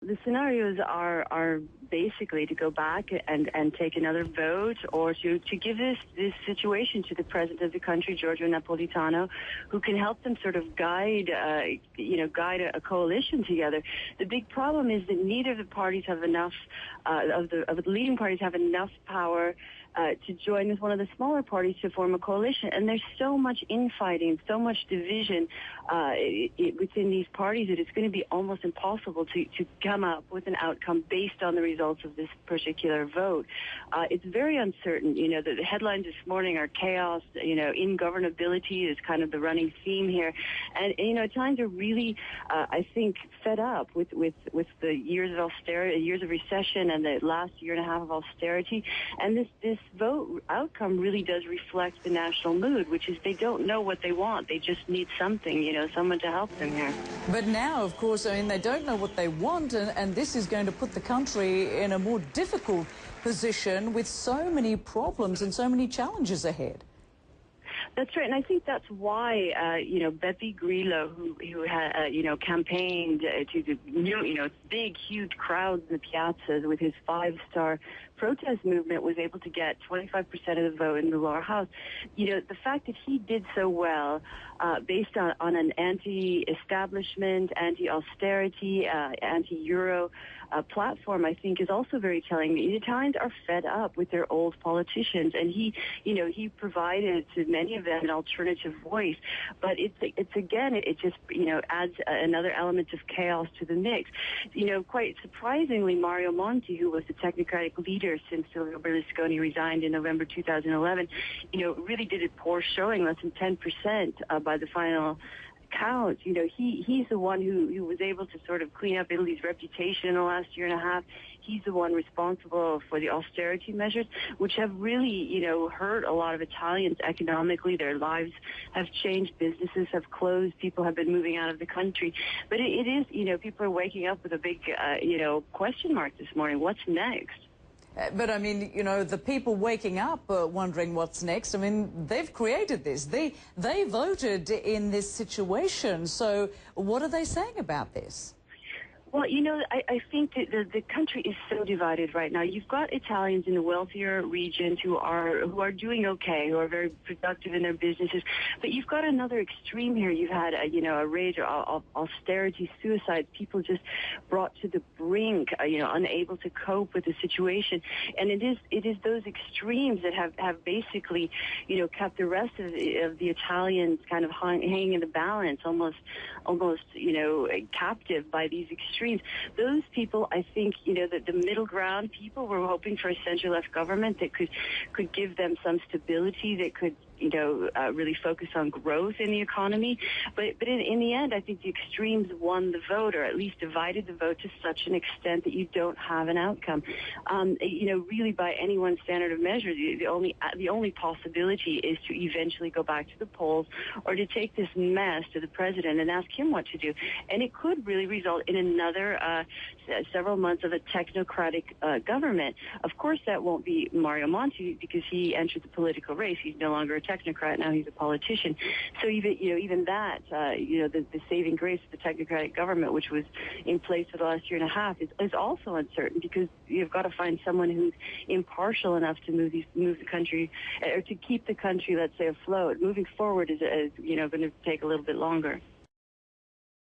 The scenarios are basically to go back and take another vote, or to give this situation to the president of the country, Giorgio Napolitano, who can help them sort of guide a coalition together. The big problem is that neither of the parties have enough of the leading parties have enough power to join with one of the smaller parties to form a coalition. And there's so much infighting, so much division within these parties that it's going to be almost impossible to come up with an outcome based on the results of this particular vote. It's very uncertain. The headlines this morning are chaos, ingovernability is kind of the running theme here. And, Italians are really, I think, fed up with the years of austerity, years of recession, and the last year and a half of austerity. And this vote outcome really does reflect the national mood, which is they don't know what they want. They just need something, someone to help them here. But now, of course, they don't know what they want, and this is going to put the country in a more difficult position with so many problems and so many challenges ahead. That's right, and I think that's why, Beppe Grillo, who had, campaigned to the big, huge crowds in the piazzas with his five-star protest movement, was able to get 25% of the vote in the lower house. The fact that he did so well, based on an anti-establishment, anti-austerity, anti-Euro platform, I think is also very telling. The Italians are fed up with their old politicians, and he provided to many of them an alternative voice. But it just adds another element of chaos to the mix. Quite surprisingly, Mario Monti, who was the technocratic leader since Silvio Berlusconi resigned in November 2011, really did a poor showing, less than 10% by the final count. He's the one who was able to sort of clean up Italy's reputation in the last year and a half. He's the one responsible for the austerity measures, which have really, hurt a lot of Italians economically. Their lives have changed. Businesses have closed. People have been moving out of the country. But it is, people are waking up with a big, question mark this morning. What's next? But, the people waking up wondering what's next, they've created this. They voted in this situation. So what are they saying about this? Well, I think that the country is so divided right now. You've got Italians in the wealthier regions who are doing okay, who are very productive in their businesses. But you've got another extreme here. You've had a rage of austerity, suicide, people just brought to the brink, unable to cope with the situation. And it is those extremes that have basically, kept the rest of the Italians kind of hanging in the balance, almost, captive by these extremes. Those people, I think, the middle ground people were hoping for a center-left government that could give them some stability, that could really focus on growth in the economy. But in the end, I think the extremes won the vote, or at least divided the vote to such an extent that you don't have an outcome. Really by anyone's standard of measure, the only possibility is to eventually go back to the polls, or to take this mess to the president and ask him what to do. And it could really result in another several months of a technocratic government. Of course, that won't be Mario Monti, because he entered the political race. He's no longer a technocrat, now he's a politician. So even that, the saving grace of the technocratic government, which was in place for the last year and a half, is also uncertain, because you've got to find someone who's impartial enough to move the country, or to keep the country, let's say, afloat. Moving forward is going to take a little bit longer.